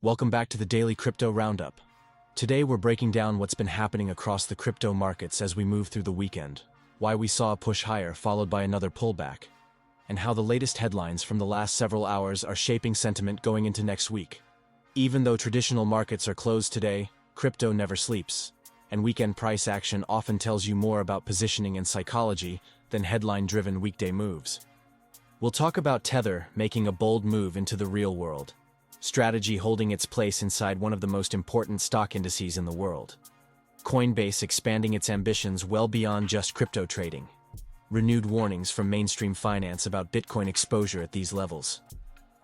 Welcome back to the Daily Crypto Roundup. Today we're breaking down what's been happening across the crypto markets as we move through the weekend, why we saw a push higher followed by another pullback, and how the latest headlines from the last several hours are shaping sentiment going into next week. Even though traditional markets are closed today, crypto never sleeps, and weekend price action often tells you more about positioning and psychology than headline-driven weekday moves. We'll talk about Tether making a bold move into the real world, strategy holding its place inside one of the most important stock indices in the world, Coinbase expanding its ambitions well beyond just crypto trading, renewed warnings from mainstream finance about Bitcoin exposure at these levels,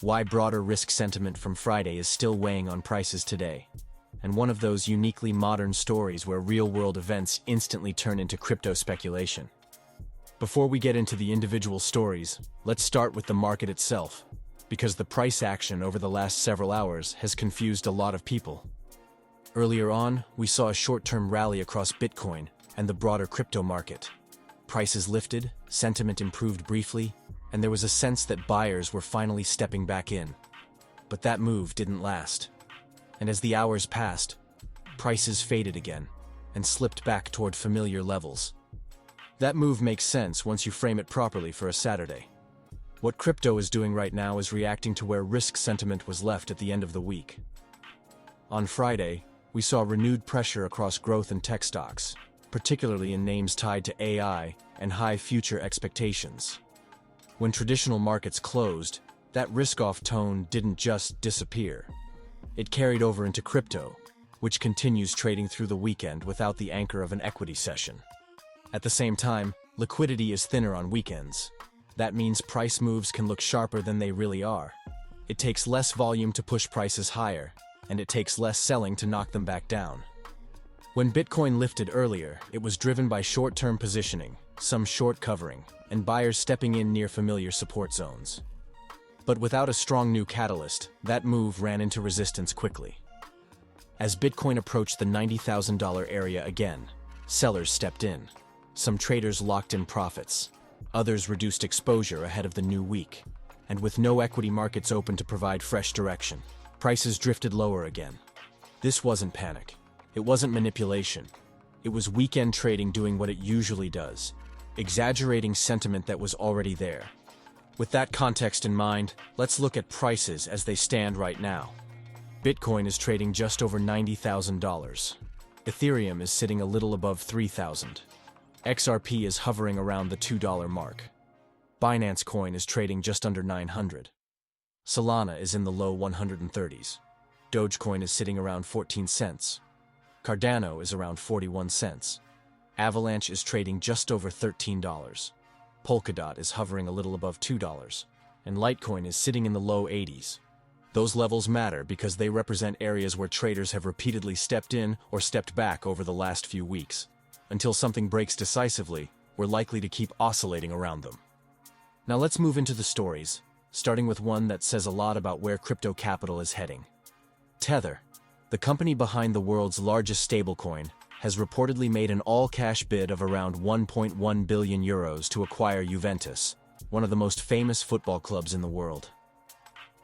why broader risk sentiment from Friday is still weighing on prices today, and one of those uniquely modern stories where real-world events instantly turn into crypto speculation. Before we get into the individual stories, let's start with the market itself, because the price action over the last several hours has confused a lot of people. Earlier on, we saw a short-term rally across Bitcoin and the broader crypto market. Prices lifted, sentiment improved briefly, and there was a sense that buyers were finally stepping back in. But that move didn't last. And as the hours passed, prices faded again and slipped back toward familiar levels. That move makes sense once you frame it properly for a Saturday. What crypto is doing right now is reacting to where risk sentiment was left at the end of the week. On Friday, we saw renewed pressure across growth and tech stocks, particularly in names tied to AI and high future expectations. When traditional markets closed, that risk-off tone didn't just disappear. It carried over into crypto, which continues trading through the weekend without the anchor of an equity session. At the same time, liquidity is thinner on weekends. That means price moves can look sharper than they really are. It takes less volume to push prices higher, and it takes less selling to knock them back down. When Bitcoin lifted earlier, it was driven by short-term positioning, some short covering, and buyers stepping in near familiar support zones. But without a strong new catalyst, that move ran into resistance quickly. As Bitcoin approached the $90,000 area again, sellers stepped in. Some traders locked in profits. Others reduced exposure ahead of the new week. And with no equity markets open to provide fresh direction, prices drifted lower again. This wasn't panic. It wasn't manipulation. It was weekend trading doing what it usually does, exaggerating sentiment that was already there. With that context in mind, let's look at prices as they stand right now. Bitcoin is trading just over $90,000. Ethereum is sitting a little above $3,000. XRP is hovering around the $2 mark. Binance Coin is trading just under $900. Solana is in the low 130s. Dogecoin is sitting around 14 cents. Cardano is around 41 cents. Avalanche is trading just over $13. Polkadot is hovering a little above $2. And Litecoin is sitting in the low 80s. Those levels matter because they represent areas where traders have repeatedly stepped in or stepped back over the last few weeks. Until something breaks decisively, we're likely to keep oscillating around them. Now let's move into the stories, starting with one that says a lot about where crypto capital is heading. Tether, the company behind the world's largest stablecoin, has reportedly made an all-cash bid of around 1.1 billion euros to acquire Juventus, one of the most famous football clubs in the world.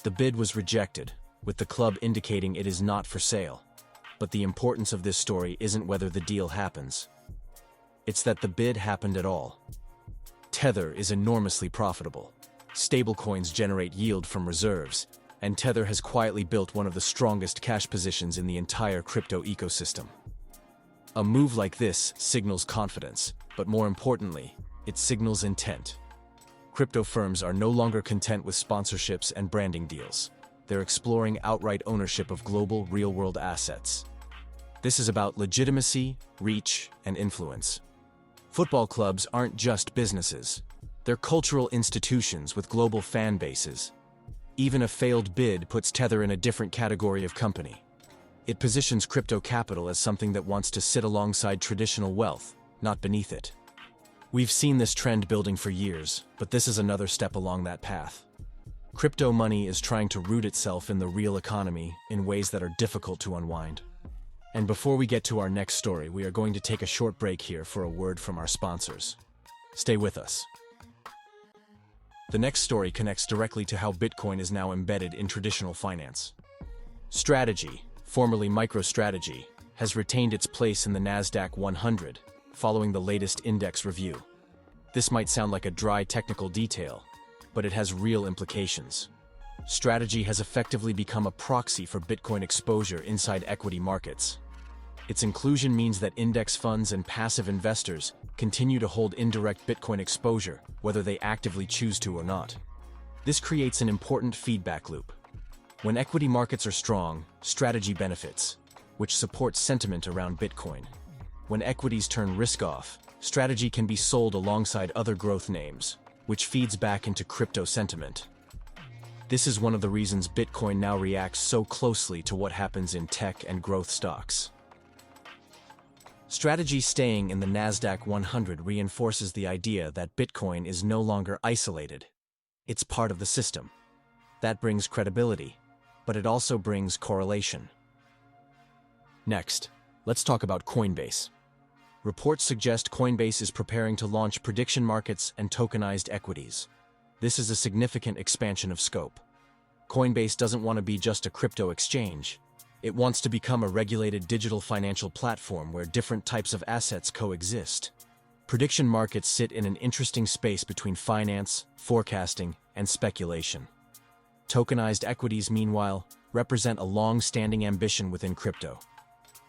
The bid was rejected, with the club indicating it is not for sale. But the importance of this story isn't whether the deal happens. It's that the bid happened at all. Tether is enormously profitable. Stablecoins generate yield from reserves, and Tether has quietly built one of the strongest cash positions in the entire crypto ecosystem. A move like this signals confidence, but more importantly, it signals intent. Crypto firms are no longer content with sponsorships and branding deals. They're exploring outright ownership of global real-world assets. This is about legitimacy, reach, and influence. Football clubs aren't just businesses. They're cultural institutions with global fan bases. Even a failed bid puts Tether in a different category of company. It positions crypto capital as something that wants to sit alongside traditional wealth, not beneath it. We've seen this trend building for years, but this is another step along that path. Crypto money is trying to root itself in the real economy in ways that are difficult to unwind. And before we get to our next story, we are going to take a short break here for a word from our sponsors. Stay with us. The next story connects directly to how Bitcoin is now embedded in traditional finance. Strategy, formerly MicroStrategy, has retained its place in the Nasdaq 100, following the latest index review. This might sound like a dry technical detail, but it has real implications. Strategy has effectively become a proxy for Bitcoin exposure inside equity markets. Its inclusion means that index funds and passive investors continue to hold indirect Bitcoin exposure, whether they actively choose to or not. This creates an important feedback loop. When equity markets are strong, strategy benefits, which supports sentiment around Bitcoin. When equities turn risk-off, strategy can be sold alongside other growth names, which feeds back into crypto sentiment. This is one of the reasons Bitcoin now reacts so closely to what happens in tech and growth stocks. Strategy staying in the Nasdaq 100 reinforces the idea that Bitcoin is no longer isolated. It's part of the system. That brings credibility, but it also brings correlation. Next, let's talk about Coinbase. Reports suggest Coinbase is preparing to launch prediction markets and tokenized equities. This is a significant expansion of scope. Coinbase doesn't want to be just a crypto exchange. It wants to become a regulated digital financial platform where different types of assets coexist. Prediction markets sit in an interesting space between finance, forecasting, and speculation. Tokenized equities, meanwhile, represent a long-standing ambition within crypto,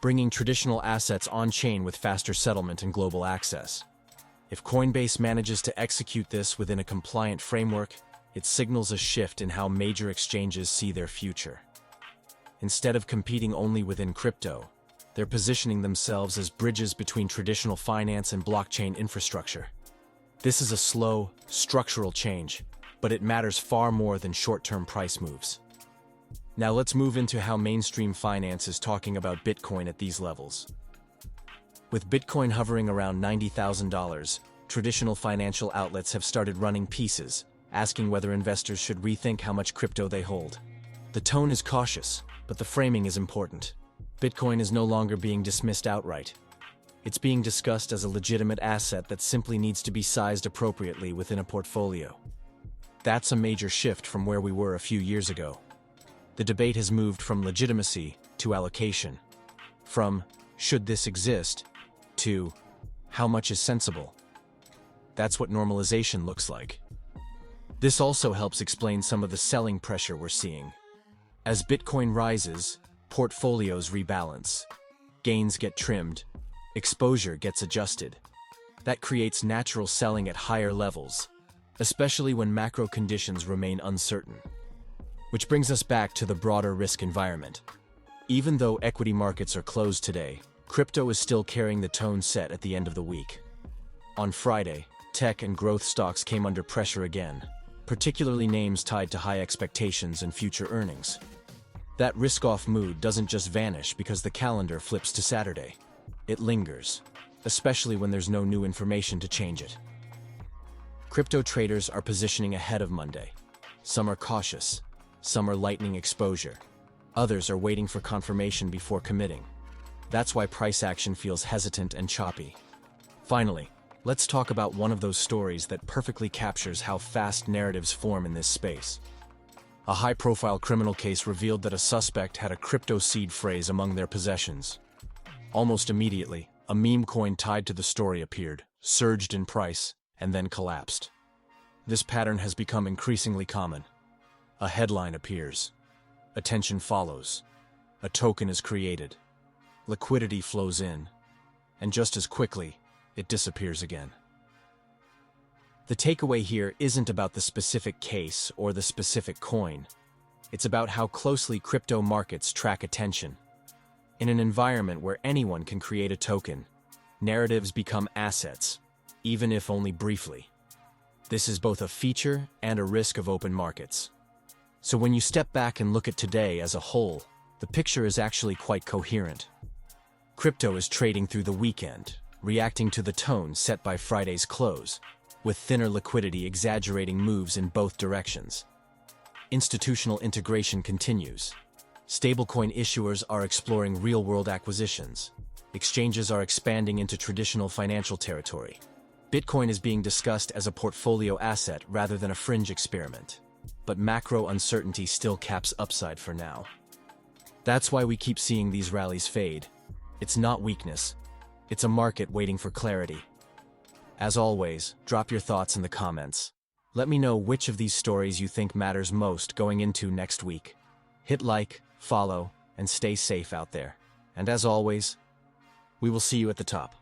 bringing traditional assets on-chain with faster settlement and global access. If Coinbase manages to execute this within a compliant framework, it signals a shift in how major exchanges see their future. Instead of competing only within crypto, they're positioning themselves as bridges between traditional finance and blockchain infrastructure. This is a slow, structural change, but it matters far more than short-term price moves. Now let's move into how mainstream finance is talking about Bitcoin at these levels. With Bitcoin hovering around $90,000, traditional financial outlets have started running pieces, asking whether investors should rethink how much crypto they hold. The tone is cautious, but the framing is important. Bitcoin is no longer being dismissed outright. It's being discussed as a legitimate asset that simply needs to be sized appropriately within a portfolio. That's a major shift from where we were a few years ago. The debate has moved from legitimacy to allocation, from should this exist to how much is sensible. That's what normalization looks like. This also helps explain some of the selling pressure we're seeing. As Bitcoin rises, portfolios rebalance, gains get trimmed, exposure gets adjusted. That creates natural selling at higher levels, especially when macro conditions remain uncertain. Which brings us back to the broader risk environment. Even though equity markets are closed today, crypto is still carrying the tone set at the end of the week. On Friday, tech and growth stocks came under pressure again, particularly names tied to high expectations and future earnings. That risk-off mood doesn't just vanish because the calendar flips to Saturday. It lingers, especially when there's no new information to change it. Crypto traders are positioning ahead of Monday. Some are cautious, some are lightening exposure. Others are waiting for confirmation before committing. That's why price action feels hesitant and choppy. Finally, let's talk about one of those stories that perfectly captures how fast narratives form in this space. A high-profile criminal case revealed that a suspect had a crypto seed phrase among their possessions. Almost immediately, a meme coin tied to the story appeared, surged in price, and then collapsed. This pattern has become increasingly common. A headline appears. Attention follows. A token is created. Liquidity flows in. And just as quickly, it disappears again. The takeaway here isn't about the specific case or the specific coin. It's about how closely crypto markets track attention. In an environment where anyone can create a token, narratives become assets, even if only briefly. This is both a feature and a risk of open markets. So when you step back and look at today as a whole, the picture is actually quite coherent. Crypto is trading through the weekend, reacting to the tone set by Friday's close, with thinner liquidity exaggerating moves in both directions. Institutional integration continues. Stablecoin issuers are exploring real-world acquisitions. Exchanges are expanding into traditional financial territory. Bitcoin is being discussed as a portfolio asset rather than a fringe experiment. But macro uncertainty still caps upside for now. That's why we keep seeing these rallies fade. It's not weakness. It's a market waiting for clarity. As always, drop your thoughts in the comments. Let me know which of these stories you think matters most going into next week. Hit like, follow, and stay safe out there. And as always, we will see you at the top.